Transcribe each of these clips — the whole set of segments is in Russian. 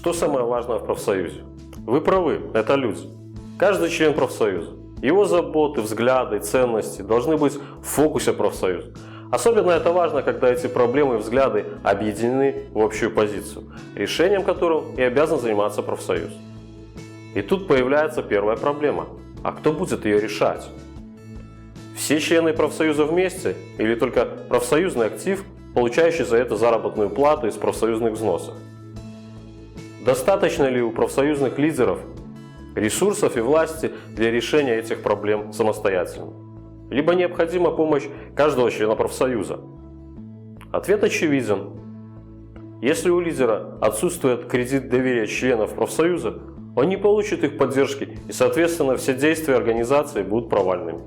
Что самое важное в профсоюзе? Вы правы, это люди. Каждый член профсоюза. Его заботы, взгляды, ценности должны быть в фокусе профсоюза. Особенно это важно, когда эти проблемы и взгляды объединены в общую позицию, решением которого и обязан заниматься профсоюз. И тут появляется первая проблема. А кто будет ее решать? Все члены профсоюза вместе или только профсоюзный актив, получающий за это заработную плату из профсоюзных взносов? Достаточно ли у профсоюзных лидеров ресурсов и власти для решения этих проблем самостоятельно? Либо необходима помощь каждого члена профсоюза? Ответ очевиден. Если у лидера отсутствует кредит доверия членов профсоюза, он не получит их поддержки, и, соответственно, все действия организации будут провальными.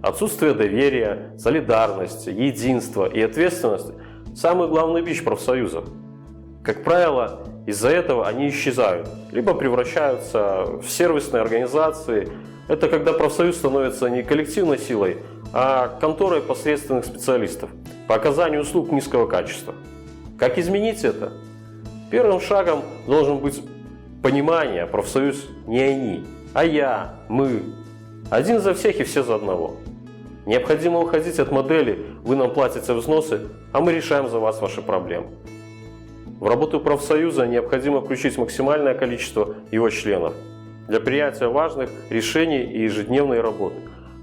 Отсутствие доверия, солидарности, единства и ответственности – самый главный бич профсоюзов. Как правило, из-за этого они исчезают, либо превращаются в сервисные организации. Это когда профсоюз становится не коллективной силой, а конторой посредственных специалистов по оказанию услуг низкого качества. Как изменить это? Первым шагом должен быть понимание: профсоюз не они, а я, мы. Один за всех и все за одного. Необходимо уходить от модели «вы нам платите взносы, а мы решаем за вас ваши проблемы». В работу профсоюза необходимо включить максимальное количество его членов для принятия важных решений и ежедневной работы,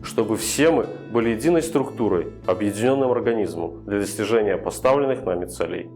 чтобы все мы были единой структурой, объединенным организмом для достижения поставленных нами целей.